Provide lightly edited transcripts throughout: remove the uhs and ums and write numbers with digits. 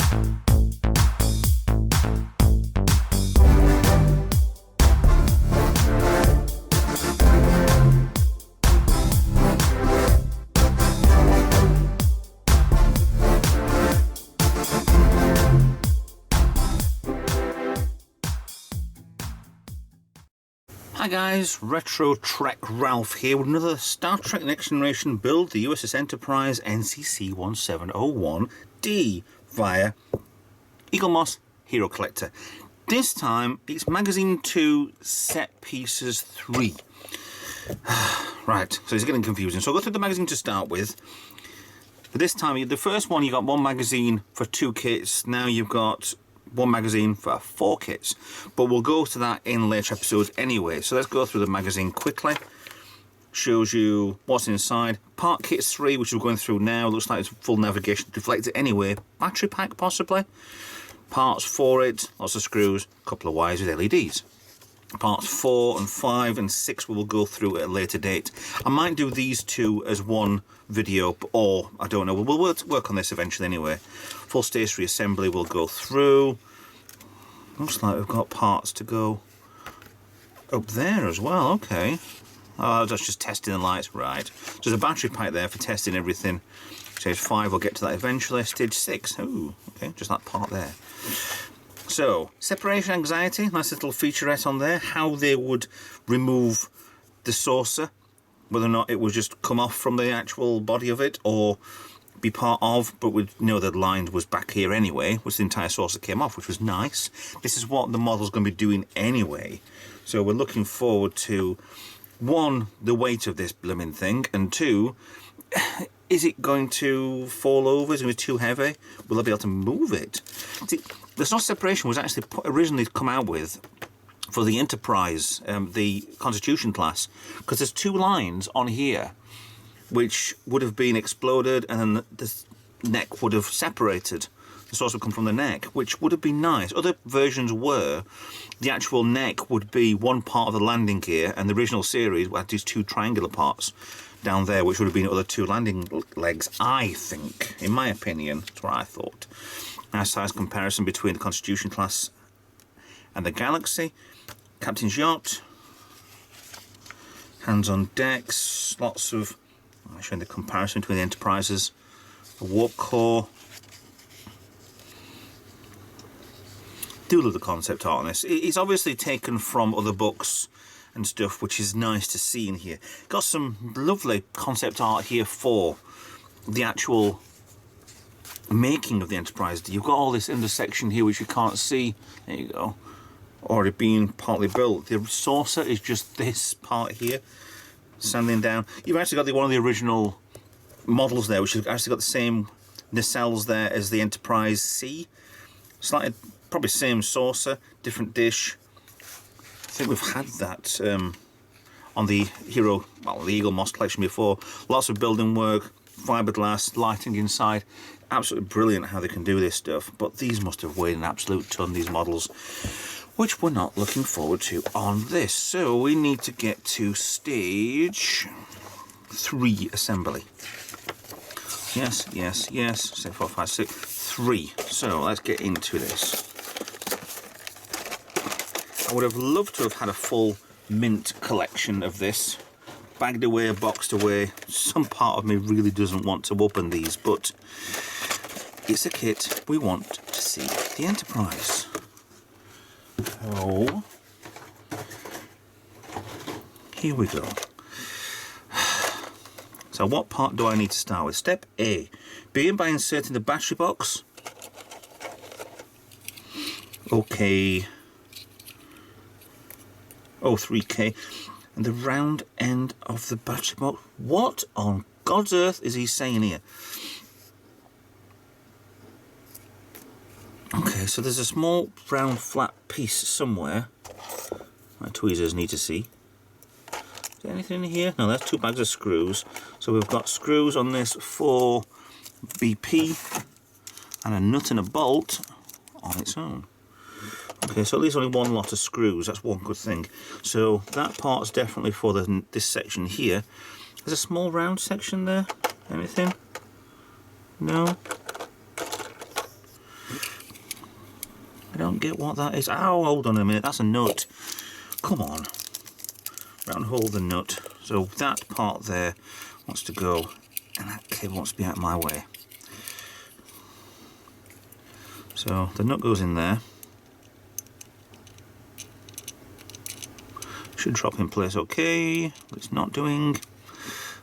Hi guys, Retro Trek Ralph here with another Star Trek Next Generation build, the USS Enterprise NCC 1701D via Eaglemoss HeroCollector. This time it's Magazine 2 Set Pieces 3. Right, so it's getting confusing. So I'll go through the magazine to start with. For this time, the first one you got one magazine for 2 kits, now you've got one magazine for 4 kits, but we'll go to that in later episodes anyway. So let's go through the magazine quickly. Shows you what's inside. Part kits 3, which we're going through now, looks like it's full navigation deflector anyway. Battery pack possibly. Parts for it, lots of screws, a couple of wires with LEDs. Parts 4 and 5 and 6 we will go through at a later date. I might do these 2 as one video, or I don't know, we'll work on this eventually anyway. Full stationary assembly we'll go through. Looks like we've got parts to go up there as well, okay. Oh, that's just testing the lights, right. So there's a battery pack there for testing everything. Stage 5, we'll get to that eventually. Stage 6, ooh, okay, just that part there. So, separation anxiety, nice little featurette on there, how they would remove the saucer, whether or not it would just come off from the actual body of it or be part of, but we know the line was back here anyway, which the entire saucer came off, which was nice. This is what the model's going to be doing anyway, so we're looking forward to, 1, the weight of this blooming thing, and 2, is it going to fall over? Is it going to be too heavy? Will I be able to move it? See, the saucer separation was actually originally come out with for the Enterprise, the Constitution class, because there's 2 lines on here which would have been exploded and then the neck would have separated. The saucer would come from the neck, which would have been nice. Other versions were the actual neck would be one part of the landing gear, and the original series had these 2 triangular parts down there, which would have been other 2 landing legs, I think, in my opinion. That's what I thought. Nice size comparison between the Constitution class and the Galaxy. Captain's yacht. Hands on decks. Lots of, I'm showing the comparison between the Enterprises. The warp core. Do love the concept art on this. It's obviously taken from other books and stuff, which is nice to see in here. Got some lovely concept art here for the actual making of the Enterprise. You've got all this intersection here which you can't see. There you go. Already been partly built. The saucer is just this part here, sanding down. You've actually got one of the original models there, which has actually got the same nacelles there as the Enterprise C. Slightly, probably same saucer, different dish. I think we've had that on the the Eaglemoss collection before. Lots of building work, fiberglass, lighting inside. Absolutely brilliant how they can do this stuff. But these must have weighed an absolute ton, these models, which we're not looking forward to on this. So we need to get to stage 3 assembly. Yes, yes, yes. 6, 4, 5, 6, 3. So let's get into this. I would have loved to have had a full mint collection of this. Bagged away, boxed away. Some part of me really doesn't want to open these, but it's a kit we want to see the Enterprise. Oh, here we go. So what part do I need to start with? Step A. Begin by inserting the battery box. Okay. Oh, 3K. And the round end of the battery box. What on God's earth is he saying here? Okay, so there's a small round flat piece somewhere. My tweezers need to see. Is there anything in here? No, that's 2 bags of screws. So we've got screws on this for BP and a nut and a bolt on its own. Okay, so at least only 1 lot of screws. That's one good thing. So that part's definitely for this section here. There's a small round section there. Anything? No? I don't get what that is. Oh, hold on a minute, that's a nut. Come on. Round hole the nut. So that part there wants to go, and that cable wants to be out of my way. So the nut goes in there. Should drop in place okay, but it's not doing.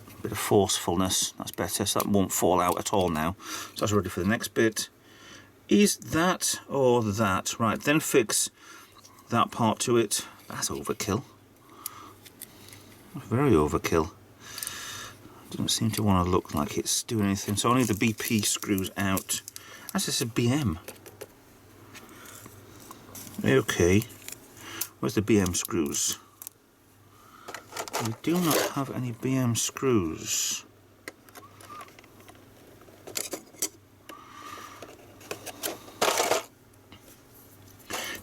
A bit of forcefulness, that's better, so that won't fall out at all now. So that's ready for the next bit. Is that or that? Right, then fix that part to it. That's overkill. Very overkill. Doesn't seem to want to look like it's doing anything. So only the BP screws out. That's just a BM. Okay. Where's the BM screws? We do not have any BM screws.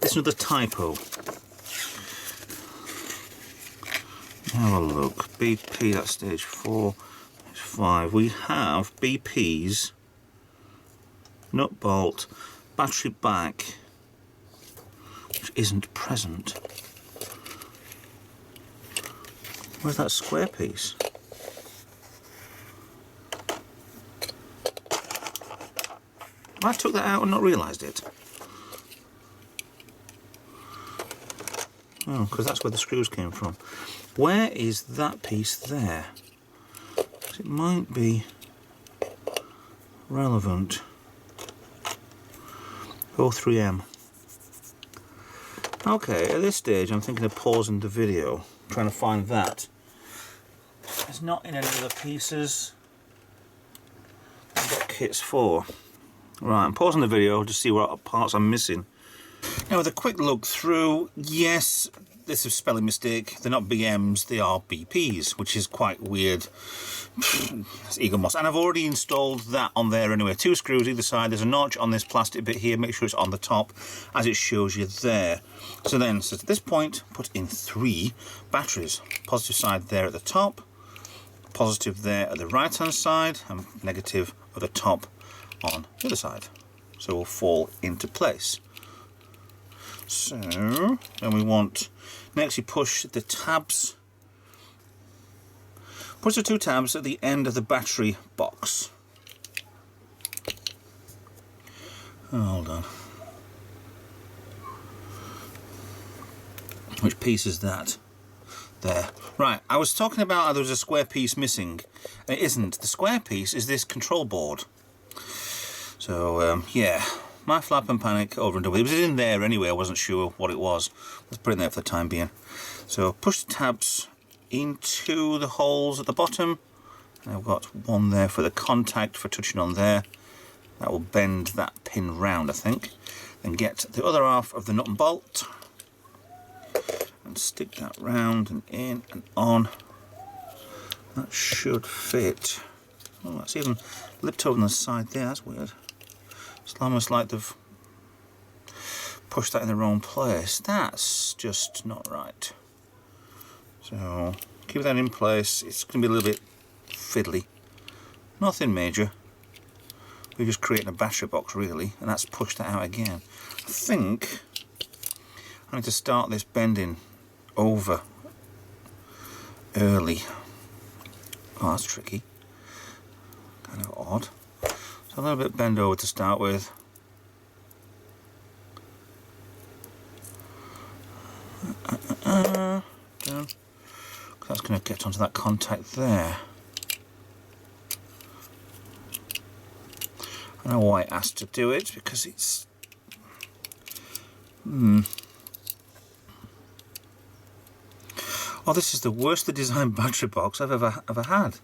This is another typo. Have a look. BP, that's stage 4, stage 5. We have BP's, nut bolt, battery back, which isn't present. Where's that square piece? I took that out and not realised it. Oh, because that's where the screws came from. Where is that piece there? It might be relevant. 03M. Okay, at this stage I'm thinking of pausing the video, trying to find that. It's not in any other pieces I've got kits for. Right, I'm pausing the video to see what parts I'm missing. Now with a quick look through, yes, this is a spelling mistake. They're not BMs, they are BPs, which is quite weird. It's Eaglemoss. And I've already installed that on there anyway. 2 screws either side. There's a notch on this plastic bit here. Make sure it's on the top as it shows you there. So then, so at this point, put in 3 batteries. Positive side there at the top, positive there at the right hand side, and negative at the top on the other side. So it will fall into place. So then we want, next you push the tabs, push the 2 tabs at the end of the battery box. Oh, hold on. Which piece is that? There. Right, I was talking about how there was a square piece missing. And it isn't. The square piece is this control board. So, yeah. My flap and panic over and done with. It was in there anyway, I wasn't sure what it was. Let's put it in there for the time being. So push the tabs into the holes at the bottom. And I've got one there for the contact for touching on there. That will bend that pin round, I think. Then get the other half of the nut and bolt and stick that round and in and on. That should fit. Oh, that's even lipped over on the side there, that's weird. It's almost like they've pushed that in the wrong place. That's just not right. So keep that in place. It's going to be a little bit fiddly. Nothing major. We're just creating a battery box really, and that's pushed that out again. I think I need to start this bending over early. Oh, that's tricky. Kind of odd. So a little bit bend over to start with. Down. That's going to get onto that contact there. I know why it asked to do it, because it's... Oh, this is the worstly designed battery box I've ever had.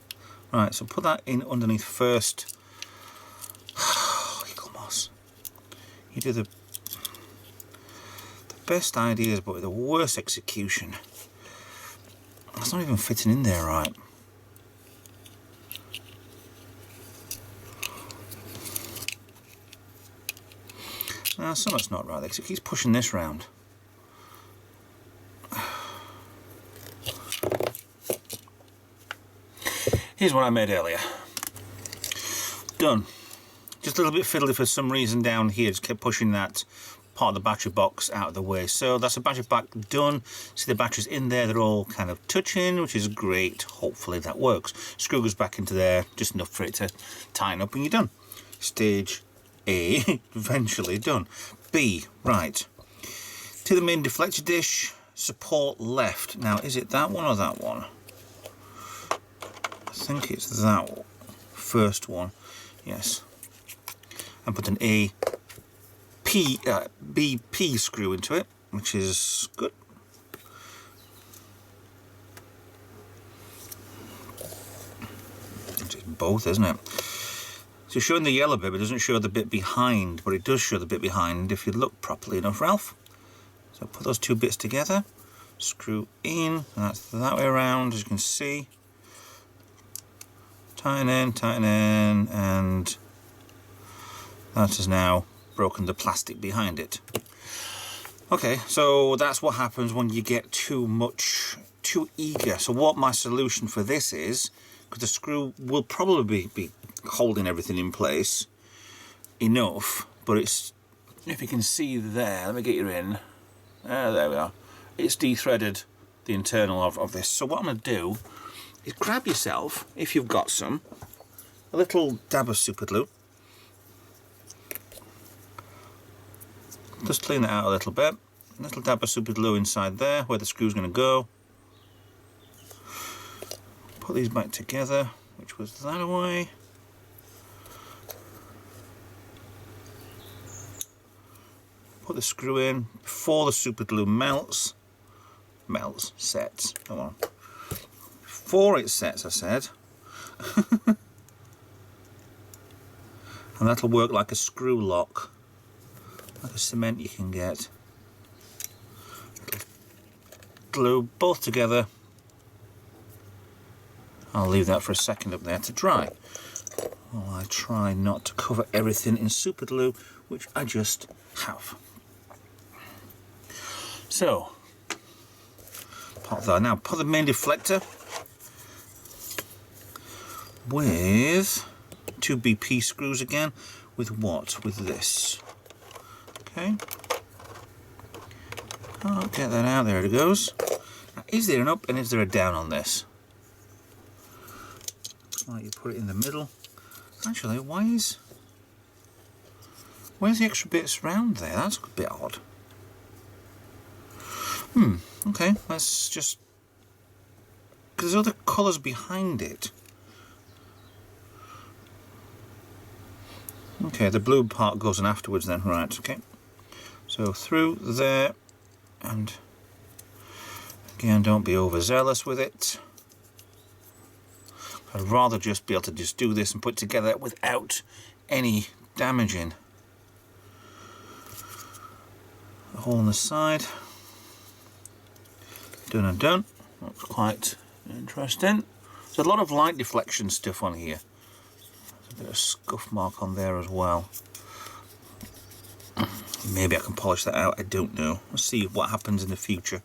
Right, so put that in underneath first. Eaglemoss. You do the best ideas, but with the worst execution. That's not even fitting in there right. Something's not right. It keeps pushing this round. Here's what I made earlier. Done. Just a little bit fiddly for some reason down here. Just kept pushing that part of the battery box out of the way. So that's the battery pack done. See the batteries in there, they're all kind of touching, which is great. Hopefully that works. Screw goes back into there, just enough for it to tighten up and you're done. Stage A, eventually done. B, right. To the main deflector dish, support left. Now, is it that one or that one? I think it's that first one, yes. And put an BP screw into it, which is good. It's both, isn't it? So showing the yellow bit, but it doesn't show the bit behind, but it does show the bit behind if you look properly enough, Ralph. So put those two bits together, screw in, and that's that way around, as you can see. Tighten in, and that has now broken the plastic behind it. Okay, so that's what happens when you get too eager. So what my solution for this is, because the screw will probably be holding everything in place enough, but it's, if you can see there, let me get you in, there we are, it's de-threaded the internal of this. So what I'm going to do is grab yourself, if you've got some, a little dab of super glue. Just clean it out a little bit. A little dab of super glue inside there, where the screw's going to go. Put these back together, which was that away. Put the screw in before the super glue sets, come on. Before it sets, I said. And that'll work like a screw lock, like a cement you can get. Glue both together. I'll leave that for a second up there to dry. While I try not to cover everything in super glue, which I just have. So, pop that. Now put the main deflector with 2 BP screws again. With what? With this. Okay. I'll get that out. There it goes. Now, is there an up and is there a down on this? Right, you put it in the middle. Actually, where's the extra bits round there? That's a bit odd. Okay, let's just, because there's other colours behind it. Okay, the blue part goes in afterwards then, right, okay. So through there, and again, don't be overzealous with it. I'd rather just be able to just do this and put it together without any damaging. A hole on the side. Done and done. That's quite interesting. There's a lot of light deflection stuff on here. There's a bit of scuff mark on there as well. Maybe I can polish that out, I don't know. Let's see what happens in the future.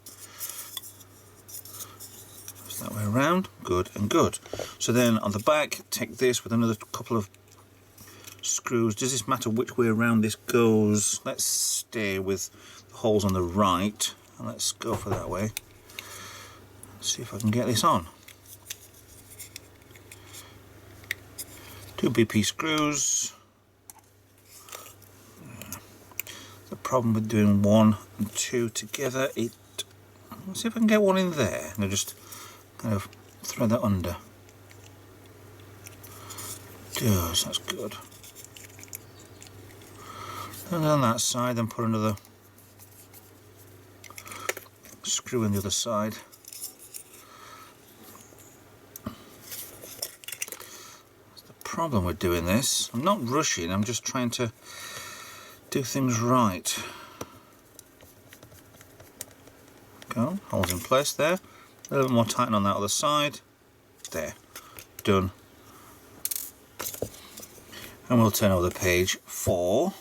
It's that way around, good and good. So then on the back, take this with another couple of screws. Does this matter which way around this goes? Let's stay with the holes on the right, and let's go for that way. See if I can get this on. 2 BP screws. The problem with doing 1 and 2 together, let's see if I can get one in there. And I'll just kind of thread that under. Does, that's good. And on that side, then put another screw in the other side. Problem with doing this, I'm not rushing, I'm just trying to do things right. Go, holes in place there, a little bit more tighten on that other side, there, done. And we'll turn over the page for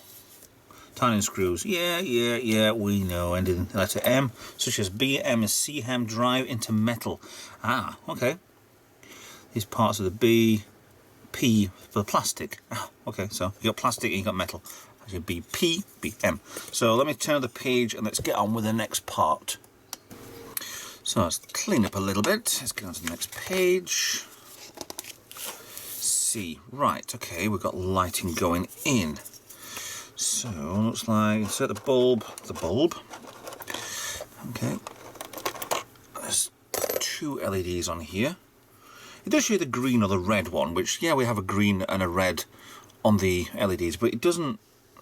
tightening screws. Yeah, we know, ending in the letter M, such as B, M, and C ham drive into metal. Ah, okay. These parts of the B, P for plastic. Oh, okay, so you got plastic and you got metal. I It'll be P, B, M. So let me turn the page and let's get on with the next part. So let's clean up a little bit. Let's get on to the next page. C. Right, okay, we've got lighting going in. So looks like insert the bulb. Okay. There's 2 LEDs on here. It does show the green or the red one, which, yeah, we have a green and a red on the LEDs, but it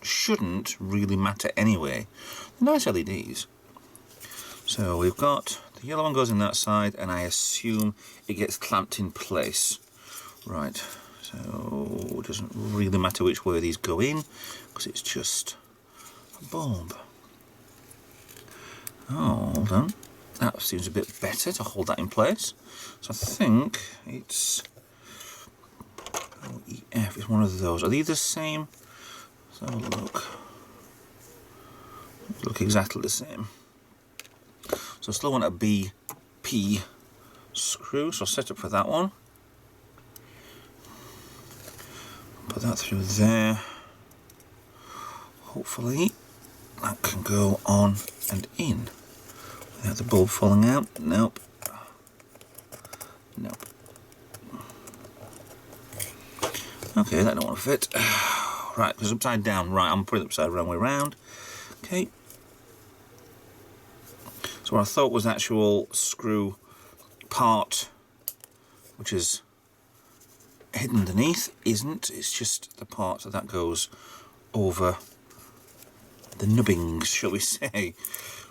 shouldn't really matter anyway. They're nice LEDs. So we've got the yellow one goes in that side, and I assume it gets clamped in place. Right, so it doesn't really matter which way these go in, because it's just a bulb. Oh, hold on. That seems a bit better to hold that in place. So I think it's EF is one of those. Are these the same? Let's have a look. They look exactly the same. So I still want a BP screw, so I'll set up for that one. Put that through there. Hopefully that can go on and in without the bulb falling out. Nope. Nope. Okay, that don't want to fit. Right, because upside down. Right, I'm putting it upside down way around. Okay. So what I thought was the actual screw part, which is hidden underneath, isn't. It's just the part that goes over the nubbings, shall we say.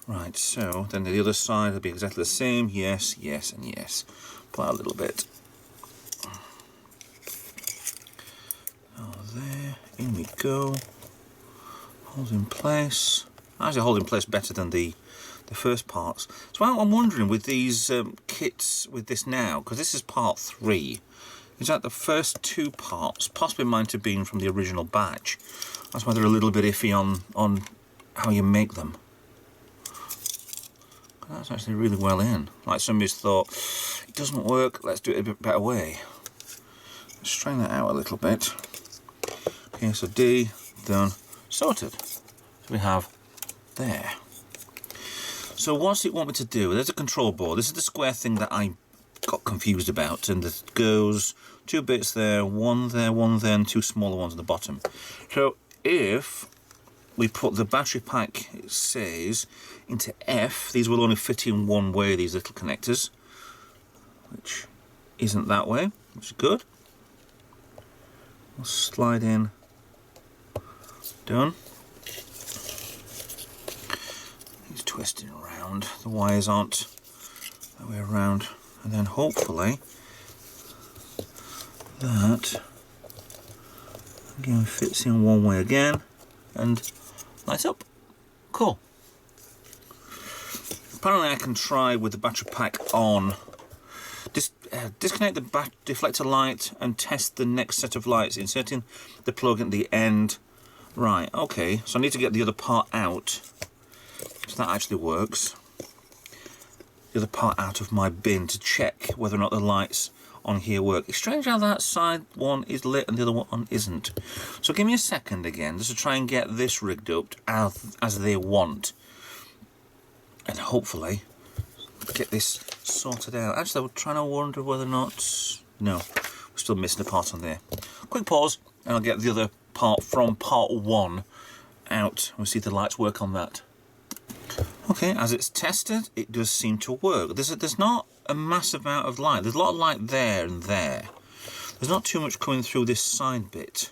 Right, so then the other side will be exactly the same. Yes, yes, and yes. Pull out a little bit. Oh, there. In we go. Hold in place. Actually, hold in place better than the first parts. So I'm wondering with these kits, with this now, because this is part 3, is that the first 2 parts possibly might have been from the original batch? That's why they're a little bit iffy on how you make them. That's actually really well in. Like somebody's thought, it doesn't work, let's do it a bit better way. Let's strain that out a little bit. Okay, so D, done, sorted. So we have there. So what's it want me to do? There's a control board. This is the square thing that I got confused about, and it goes 2 bits there, one there, and 2 smaller ones at the bottom. So if we put the battery pack, it says, into F, these will only fit in one way, these little connectors, which isn't that way, which is good. We'll slide in, done. He's twisting around, the wires aren't that way around, and then hopefully that again fits in one way again and lights up. Cool. Apparently I can try with the battery pack on, disconnect the deflector light and test the next set of lights, inserting the plug at the end. Right, okay, so I need to get the other part out, so that actually works. The other part out of my bin to check whether or not the lights on here work. It's strange how that side one is lit and the other one isn't. So give me a second again, just to try and get this rigged up as they want. And hopefully get this sorted out. Actually, I'm trying to wonder whether or not... No, we're still missing a part on there. Quick pause, and I'll get the other part from part 1 out. We'll see if the lights work on that. Okay, as it's tested, it does seem to work. There's not a massive amount of light. There's a lot of light there and there. There's not too much coming through this side bit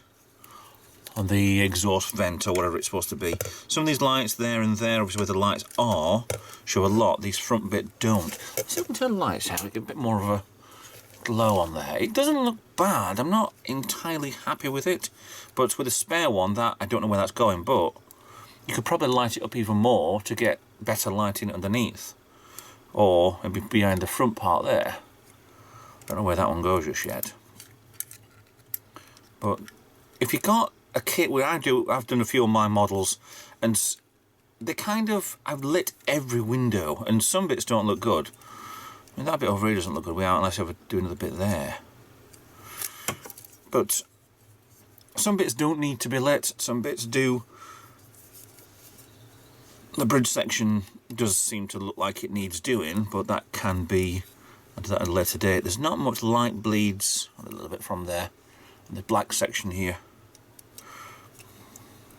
on the exhaust vent or whatever it's supposed to be. Some of these lights there and there, obviously where the lights are, show a lot. These front bit don't. Let's see if we can turn the lights out, get a bit more of a glow on there. It doesn't look bad. I'm not entirely happy with it, but with a spare one, that I don't know where that's going, but you could probably light it up even more to get better lighting underneath, or maybe behind the front part there. Don't know where that one goes just yet. But if you got a kit where I've done a few of my models, and they kind of, I've lit every window, and some bits don't look good. I mean, that bit over here doesn't look good without, unless I ever do another bit there. But some bits don't need to be lit, some bits do. The bridge section does seem to look like it needs doing, but that can be, I'll do that at a later date. There's not much light bleeds, a little bit from there, and the black section here,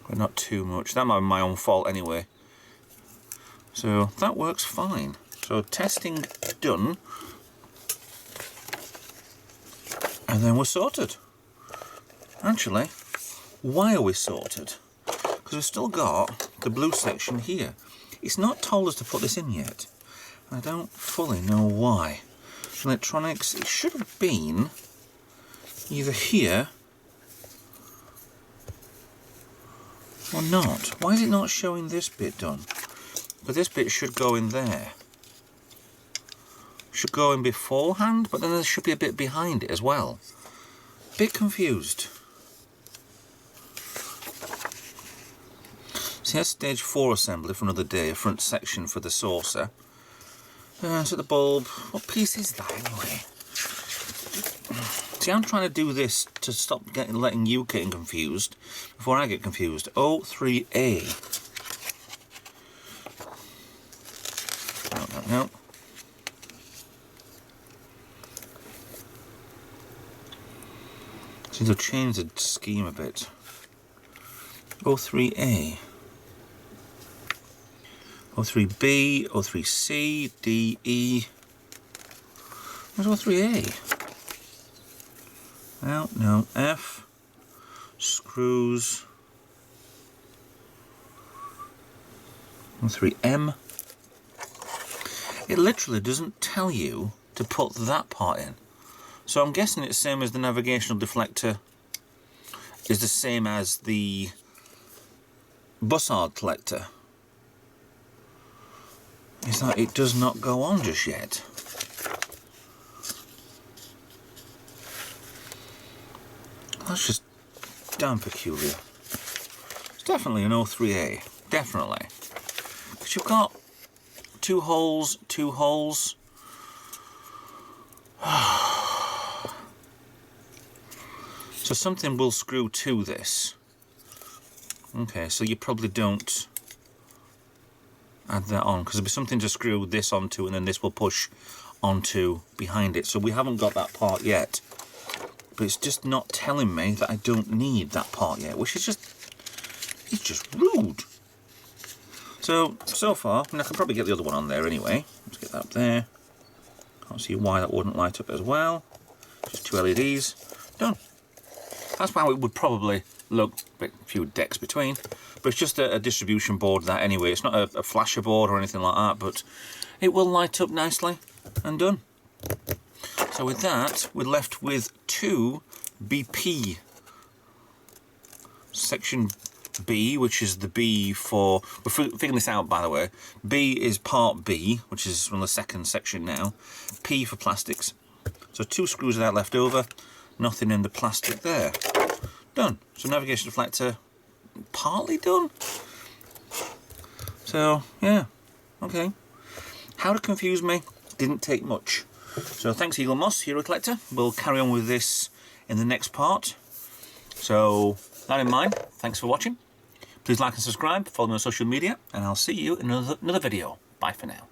but not too much. That might be my own fault anyway. So that works fine. So testing done, and then we're sorted. Actually, why are we sorted? Because we've still got the blue section here. It's not told us to put this in yet. I don't fully know why. Electronics, it should have been either here or not. Why is it not showing this bit done? But this bit should go in there. Should go in beforehand, but then there should be a bit behind it as well. Bit confused. See, that's stage 4 assembly for another day, a front section for the saucer. So the bulb, what piece is that anyway? See, I'm trying to do this to stop letting you getting confused before I get confused. O3A. No. Seems to have changed the scheme a bit. O3A. O3B, O3C, D, E. Where's O3A? No, F. Screws. O3M. It literally doesn't tell you to put that part in. So I'm guessing it's the same as the navigational deflector is the same as the bussard collector. Is that it does not go on just yet. That's just damn peculiar. It's definitely an O3A, definitely. Because you've got two holes. So something will screw to this. Okay, so you probably don't add that on, because there'll be something to screw this onto, and then this will push onto behind it. So we haven't got that part yet, but it's just not telling me that I don't need that part yet, which is just rude. So far, I mean, I can probably get the other one on there anyway. Let's get that up there. Can't see why that wouldn't light up as well. Just two LEDs. Done. That's how it would probably look, a few decks between, but it's just a distribution board that anyway. It's not a flasher board or anything like that, but it will light up nicely and done. So with that, we're left with two BP. Section B, which is the B for, we're figuring this out by the way, B is part B, which is from the second section now, P for plastics. So two screws of that left over, nothing in the plastic there. Done. So navigation deflector partly done. So yeah, okay. How to confuse me didn't take much. So thanks Eaglemoss, HeroCollector. We'll carry on with this in the next part. So that in mind, thanks for watching. Please like and subscribe, follow me on social media, and I'll see you in another video. Bye for now.